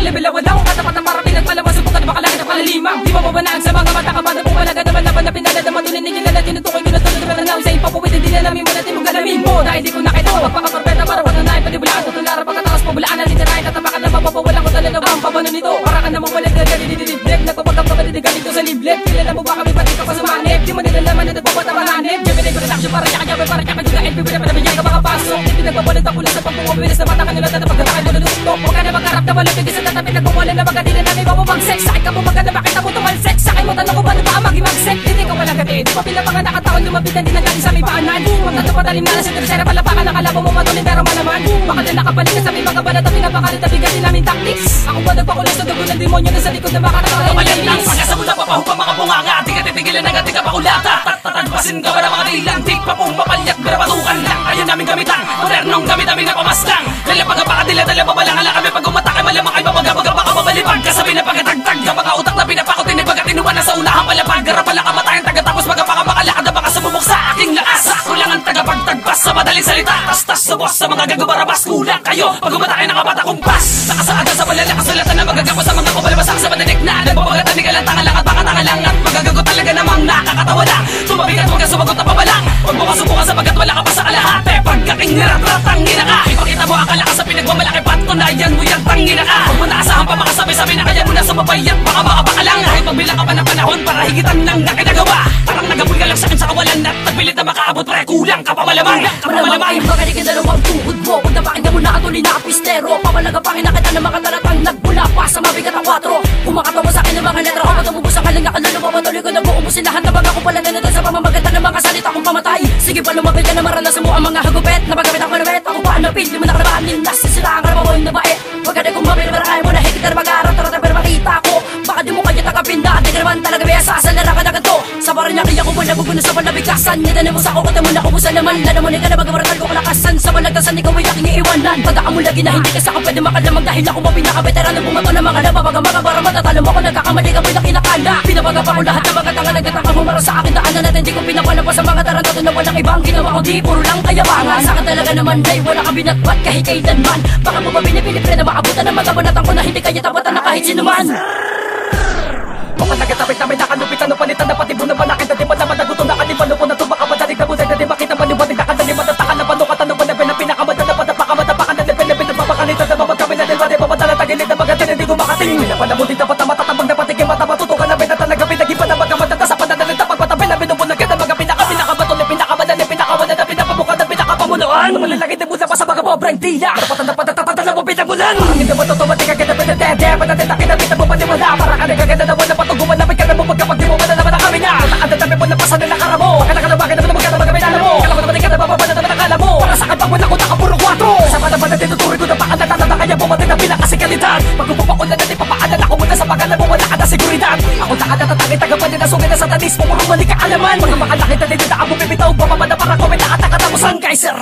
level na wala akong katapat na para pinagpalaman. Subukan na bakalangit ang palalimang di mababanaan sa mga mata kapag napumalaga naman na pinalad naman tuninigil na tinutukoy ko na tulad na nangaw sa ipapawid. Hindi na namin mo natin mong galamin mo dahil di ko nakita magpakatorpeta para wala na ipanibulaan. Tutulara pagkatapos pabulaan na literahin at tapakan na mapapawalan ko talaga ang pabano nito. Para ka namang walang gagalidididiblek nagpapagkap ka palidigalit ko sa liblek. Kilala mo ba kami pati ka pa sumanip di mo nilalaman na nagpapata mananip. Gemini production para nyaka-nyaka para nyaka-nyaka LPB na panabigyan ka makapasok. Hindi pinagpapalit ako lang sa pagpupumilis na mata kanila na pagkatakan mo lulutok. Huwag ka na magkarap na malapit sa tatapit nagpupulan na magkatili namin mamamag-sex. Sakit ka po maganda makita mo tumalsek. Sakit mo tanong ko ba na ba ang magimag-sex. Hindi ka walang gati. Di pa pinapangan nakataon lumapit na di nagaling sa may paanan. Magtato patalim na sa tercera palapakan ang kalaban mo matulin pero malaman. Baka na nakabalik ka sa may mga banat at pinapakalit at bigyan din namin tactics. Ako ba nagpakulis sa dugo ng demonyo na sa likod na makatawa. Kapalit ng pagkasa mo na papahupang mga bunganga. Di ka titigilan ng ating kapakulata. Tatagpasin ka ba ng mga nilang dik pa pong mapalyak birabatukan lang. Ayaw namin gamitan modernong gamit namin na pamaslang. Kaya pagkapakadila dala babalang ala kami pag umatake malamang ay mapagabaga baka mabalipag. Kasabi na pagkatagtag ka mga utak na pinapakutin ni pagkatinuan na sa unahan palapag. Garap pala kamatayan tagatapos magpapakabakalakad na baka sumubok sa aking lakas. Ako lang ang tagapagtagpas sa madaling salita. Tas sa boss sa mga gagabarabas. Kulang kayo pag umatake ng kabata kong pas. Nakasaagan sa malalakas sulatan na magagapos sa mga kupalabasak sa madalig na. Nagpapagatan ni kalantangan lang at baka tangalang. At magagagot talaga namang nakakatawa lang. Tumabi at huwag ka sumagot na pabalang. Huwag mo kasubukan sabagat wala ka pa sa kalahati. Pagkakingarat-ratangina ka. Ipakita mo ang kalakas sa pinagmamalaki. Patunayan mo yan tangina ka. Huwag mo naasahan pa makasabi-sabi na kaya mo na sumabay at baka makabaka lang. Kahit magbilang ka pa ng panahon para higitan ng nakinagawa. Parang nagabul ka lang sa akin sa kawalan at nagpilit na makaabot pre. Kulang ka pa malamang. Malamang magalikin dalawang tuhod mo. Huwag napakin ka muna atuloy na kapistero. Pamalagapangin na kita ng mga talatang nagbula pa sa mabigat ang 4. Kumakatawa sa akin ng mga letra. Ako tumubos ang kalang nakalalo. Papatuloy ko nag-uubusin lahat na bang ako pala nanatan sa pamamagatan ng mga salita kong pamatay. Sige pa lumapit ka na maranasan mo ang mga hagupet. Na magamit ang manuwet. Ako pa ang napil. Di mo nakarabanin. Nasisira ang karababoy na bae. Huwag ka na kung mabili para kaya mo na higit na mag-aaral. Tarata pero makita ko. Baka di mo kaya takapin na. Di ka naman talaga besa. Salara ka na ganito. Sa barin na kaya ko wala bubuno sa panabigkasan. Nidana mo sa ako kata mo na kubusan naman. Lala mo na ka na magabaratan ko kalakasan. Sa malagtasan ikaw ay aking iiwanan. Pagka mo lagi na hindi ka sa akin pwede makalamang. Dahil ako mapinaka-veterano bumato ng mga laba. Baga mga bara matatalo mo ko nagkakamali ka pa'y nakinakala. Pinabaga pa ko lahat ng mga tanga. Nagtataka humara sa akin. Daanan natin di ko pinapala pa sa mga tarantato na walang ibang ginawa ko. Di puro lang kayabangan. Sa akin talaga naman day wala ka binatbat kahit kailanman. Baka mo ba pinipilipre na maabutan ng mga banatan ko na hindi kaya tapatan na kahit sinuman. Mga nagatapit-tapit na kanupitan ng palitan na pati bunang panakit na di ba naman nagutom na kanipan lupon na tumaka madalig na buday na di makita maniwalig na kanali matatakan na panukatan ng panapin na pinakamada na patapakamatapakakan na depende na papakalitan na mapagkami na dilwa di pa madala tagilid na magatin hindi ko makatingin. Wala pa na mulit na patamatatapag na patigil mata matutukan na pinata na gapit naging pa na magkamatata sa pananalig tapag patapin na binubun na kita mga pinakamatol na pinakamadali pinakawala na pinapabukad na pinakapamunuan. Malalagay na mula pa sa mga pobreng tila. Parapatan na patatatan na mo pinagmulan. Hindi mo tutumating ka kita pinatete. Patatin na kinapita mo paniwala. Para ka nagaganda na wala patuguman na ka na mo pagkapag di mo pa na naman ang kami na. Tataan na tabi mo na pasan na karamo. Bakit na magkano magkano mo. Kala ko naman ka na bababa na naman akala mo. Para sa kapag wala ko nakapuro 4. Sa mga naman tinuturi ko na baka natatata kaya pumating na pinakasikalitan. Pag upapakon na natin papaanan ako muna sa pagkala mo wala ka na seguridad. Ako nakatatatangin tagapan na sungin na satanismo. Kung bumalik ka alaman. Mga makalakit na din na amo bibitaw. Bumama na para komen na katakatapusan Kaiser.